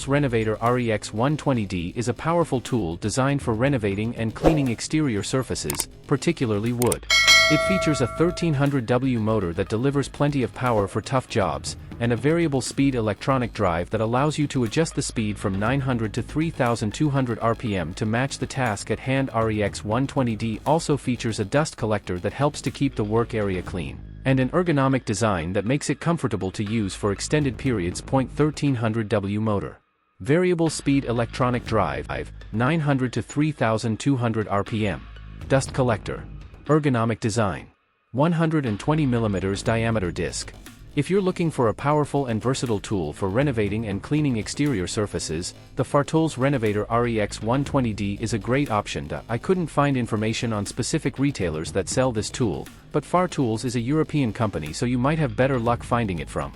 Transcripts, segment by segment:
FARTOOLS Renovator REX 120D is a powerful tool designed for renovating and cleaning exterior surfaces, particularly wood. It features a 1300W motor that delivers plenty of power for tough jobs, and a variable speed electronic drive that allows you to adjust the speed from 900 to 3200 RPM to match the task at hand. REX 120D also features a dust collector that helps to keep the work area clean, and an ergonomic design that makes it comfortable to use for extended periods. 1300W motor. Variable speed electronic drive, 900 to 3200 RPM. Dust collector. Ergonomic design. 120mm diameter disc. If you're looking for a powerful and versatile tool for renovating and cleaning exterior surfaces, the FARTOOLS Renovator REX 120D is a great option. I couldn't find information on specific retailers that sell this tool, but FARTOOLS is a European company, so you might have better luck finding it from.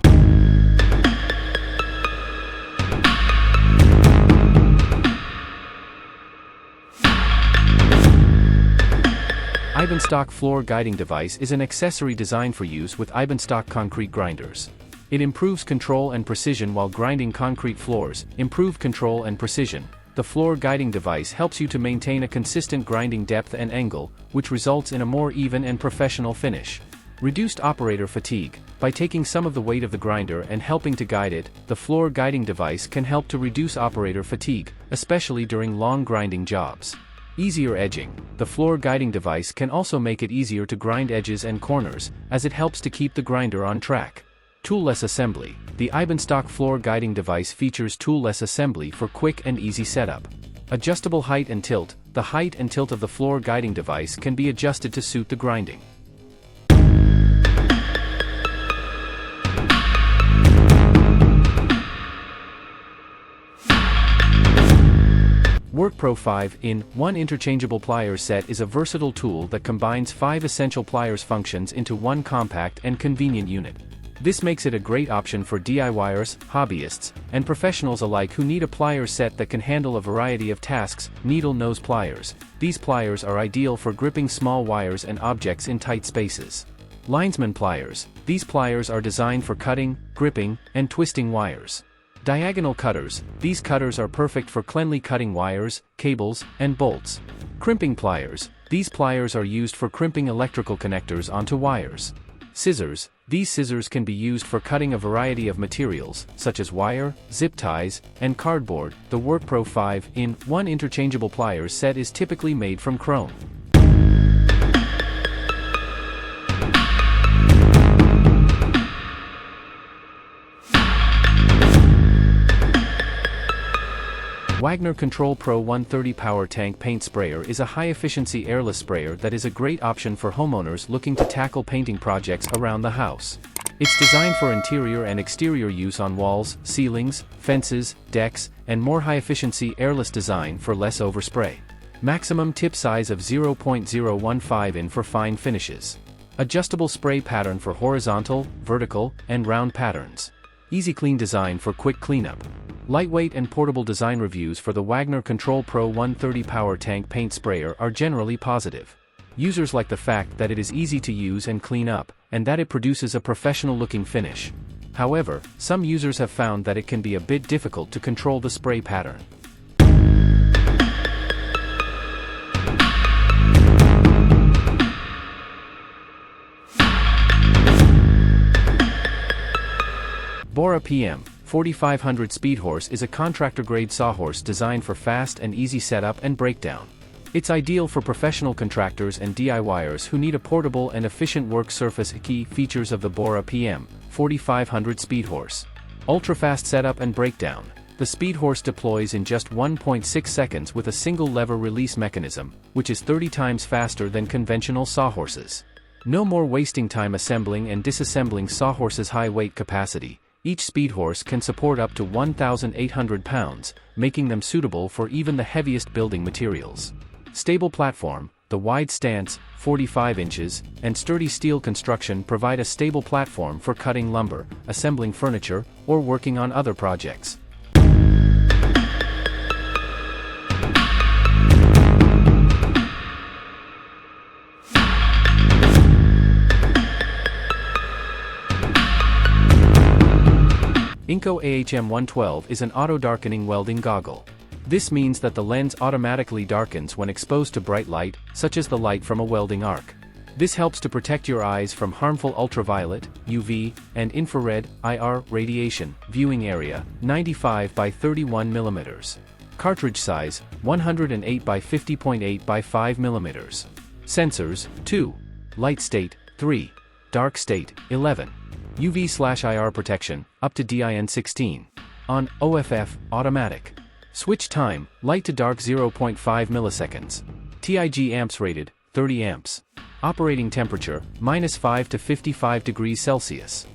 Eibenstock floor guiding device is an accessory designed for use with Eibenstock concrete grinders. It improves control and precision while grinding concrete floors. Improved control and precision. The floor guiding device helps you to maintain a consistent grinding depth and angle, which results in a more even and professional finish. Reduced operator fatigue. By taking some of the weight of the grinder and helping to guide it, the floor guiding device can help to reduce operator fatigue, especially during long grinding jobs. Easier edging. The floor guiding device can also make it easier to grind edges and corners, as it helps to keep the grinder on track. Toolless assembly. The Eibenstock floor guiding device features toolless assembly for quick and easy setup. Adjustable height and tilt. The height and tilt of the floor guiding device can be adjusted to suit the grinding. WORKPRO 5-in-1 Interchangeable Pliers set is a versatile tool that combines 5 essential pliers functions into one compact and convenient unit. This makes it a great option for DIYers, hobbyists, and professionals alike who need a pliers set that can handle a variety of tasks. Needle nose pliers. These pliers are ideal for gripping small wires and objects in tight spaces. Linesman pliers. These pliers are designed for cutting, gripping, and twisting wires. Diagonal cutters. These cutters are perfect for cleanly cutting wires, cables, and bolts. Crimping pliers. These pliers are used for crimping electrical connectors onto wires. Scissors. These scissors can be used for cutting a variety of materials, such as wire, zip ties, and cardboard. The WORKPRO 5-in-1 Interchangeable Pliers set is typically made from chrome. Wagner Control Pro 130 Power Tank Paint Sprayer is a high-efficiency airless sprayer that is a great option for homeowners looking to tackle painting projects around the house. It's designed for interior and exterior use on walls, ceilings, fences, decks, and more high-efficiency airless design for less overspray. Maximum tip size of 0.015 in for fine finishes. Adjustable spray pattern for horizontal, vertical, and round patterns. Easy clean design for quick cleanup. Lightweight and portable design. Reviews for the Wagner Control Pro 130 Power Tank Paint Sprayer are generally positive. Users like the fact that it is easy to use and clean up, and that it produces a professional-looking finish. However, some users have found that it can be a bit difficult to control the spray pattern. Bora PM 4500 Speedhorse is a contractor-grade sawhorse designed for fast and easy setup and breakdown. It's ideal for professional contractors and DIYers who need a portable and efficient work surface. Key features of the Bora PM 4500 Speedhorse. Ultra-fast setup and breakdown. The Speedhorse deploys in just 1.6 seconds with a single lever release mechanism, which is 30 times faster than conventional sawhorses. No more wasting time assembling and disassembling sawhorses. High weight capacity. Each Speedhorse can support up to 1,800 pounds, making them suitable for even the heaviest building materials. Stable platform. The wide stance, 45 inches, and sturdy steel construction provide a stable platform for cutting lumber, assembling furniture, or working on other projects. INGCO AHM112 is an auto-darkening welding goggle. This means that the lens automatically darkens when exposed to bright light, such as the light from a welding arc. This helps to protect your eyes from harmful ultraviolet, UV, and infrared, IR, radiation. Viewing area, 95 by 31 mm. Cartridge size, 108 by 50.8 by 5 mm. Sensors, 2. Light state, 3. Dark state, 11. UV/IR protection, up to DIN16. On, OFF, automatic. Switch time, light to dark 0.5 milliseconds. TIG amps rated, 30 amps. Operating temperature, -5 to 55 degrees Celsius.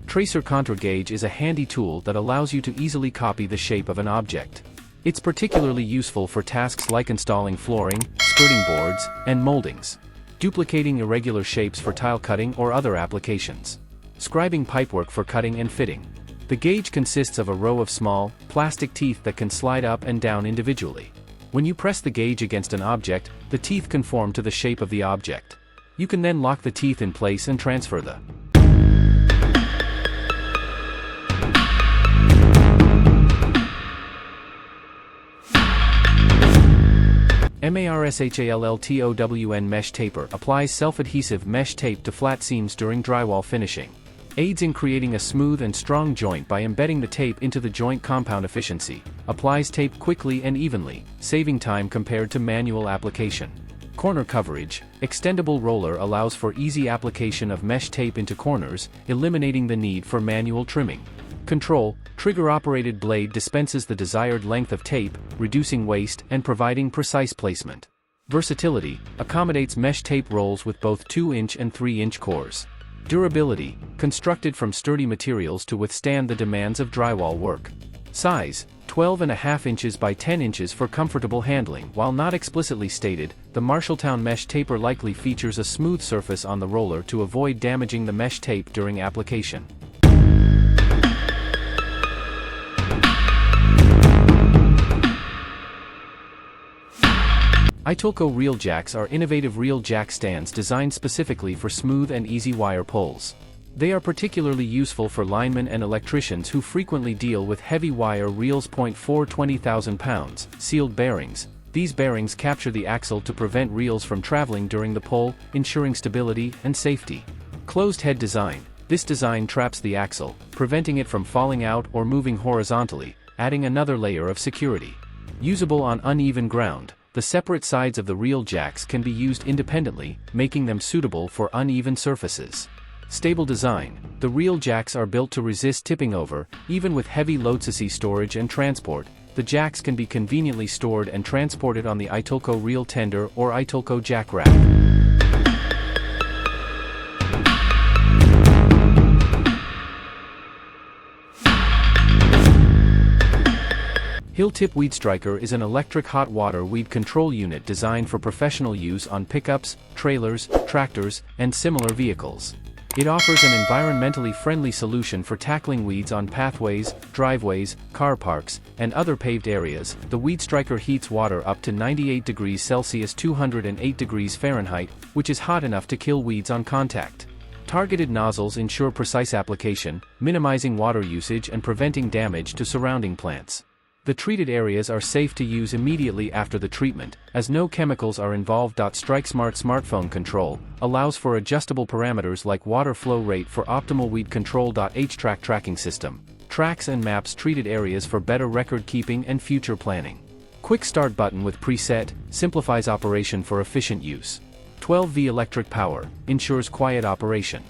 Tracer contour gauge is a handy tool that allows you to easily copy the shape of an object. It's particularly useful for tasks like installing flooring, skirting boards, and moldings. Duplicating irregular shapes for tile cutting or other applications. Scribing pipework for cutting and fitting. The gauge consists of a row of small, plastic teeth that can slide up and down individually. When you press the gauge against an object, the teeth conform to the shape of the object. You can then lock the teeth in place and transfer the MARSHALLTOWN mesh taper applies self-adhesive mesh tape to flat seams during drywall finishing. Aids in creating a smooth and strong joint by embedding the tape into the joint compound efficiency. Applies tape quickly and evenly, saving time compared to manual application. Corner coverage. Extendable roller allows for easy application of mesh tape into corners, eliminating the need for manual trimming. Control. Trigger-operated blade dispenses the desired length of tape, reducing waste and providing precise placement. Versatility. Accommodates mesh tape rolls with both 2-inch and 3-inch cores. Durability. Constructed from sturdy materials to withstand the demands of drywall work. Size. 12.5 inches by 10 inches for comfortable handling. While not explicitly stated, the MARSHALLTOWN mesh taper likely features a smooth surface on the roller to avoid damaging the mesh tape during application. iTOOLco reel jacks are innovative reel jack stands designed specifically for smooth and easy wire pulls. They are particularly useful for linemen and electricians who frequently deal with heavy wire reels. 20,000 pounds, sealed bearings. These bearings capture the axle to prevent reels from traveling during the pull, ensuring stability and safety. Closed head design. This design traps the axle, preventing it from falling out or moving horizontally, adding another layer of security. Usable on uneven ground. The separate sides of the reel jacks can be used independently, making them suitable for uneven surfaces. Stable design. The reel jacks are built to resist tipping over, even with heavy load-chassis storage and transport. The jacks can be conveniently stored and transported on the iTOOLco reel tender or iTOOLco jack rack. Hilltip WeedStriker is an electric hot water weed control unit designed for professional use on pickups, trailers, tractors, and similar vehicles. It offers an environmentally friendly solution for tackling weeds on pathways, driveways, car parks, and other paved areas. The WeedStriker heats water up to 98 degrees Celsius (208 degrees Fahrenheit), which is hot enough to kill weeds on contact. Targeted nozzles ensure precise application, minimizing water usage and preventing damage to surrounding plants. The treated areas are safe to use immediately after the treatment, as no chemicals are involved. StrikeSmart smartphone control allows for adjustable parameters like water flow rate for optimal weed control. HTrack tracking system tracks and maps treated areas for better record keeping and future planning. Quick start button with preset simplifies operation for efficient use. 12V electric power ensures quiet operation.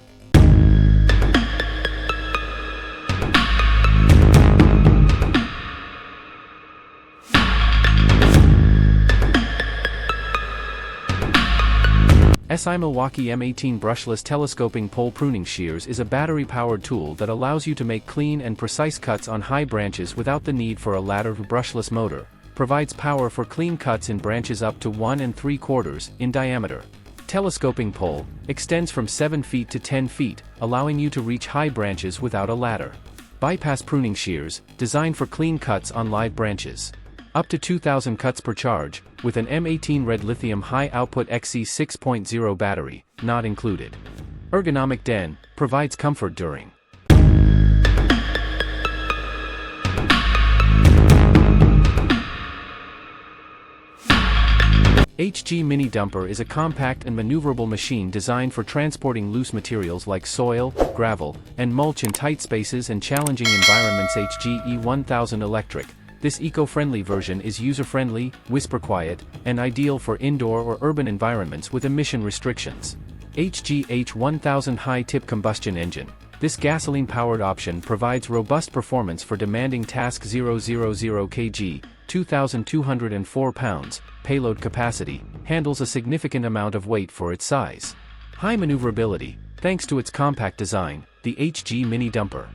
Milwaukee M18 brushless telescoping pole pruning shears is a battery-powered tool that allows you to make clean and precise cuts on high branches without the need for a ladder. Brushless motor provides power for clean cuts in branches up to 1 3/4 in diameter. Telescoping pole extends from 7 feet to 10 feet, allowing you to reach high branches without a ladder. Bypass pruning shears designed for clean cuts on live branches. Up to 2000 cuts per charge, with an M18 red lithium high-output XC 6.0 battery, not included. Ergonomic den, provides comfort during HG Mini Dumper is a compact and maneuverable machine designed for transporting loose materials like soil, gravel, and mulch in tight spaces and challenging environments. HG E1000 Electric. This eco-friendly version is user-friendly, whisper-quiet, and ideal for indoor or urban environments with emission restrictions. HG H1000 High-Tip Combustion Engine. This gasoline-powered option provides robust performance for demanding tasks. 000 kg, 2,204 pounds, payload capacity, handles a significant amount of weight for its size. High maneuverability. Thanks to its compact design, the HG Mini Dumper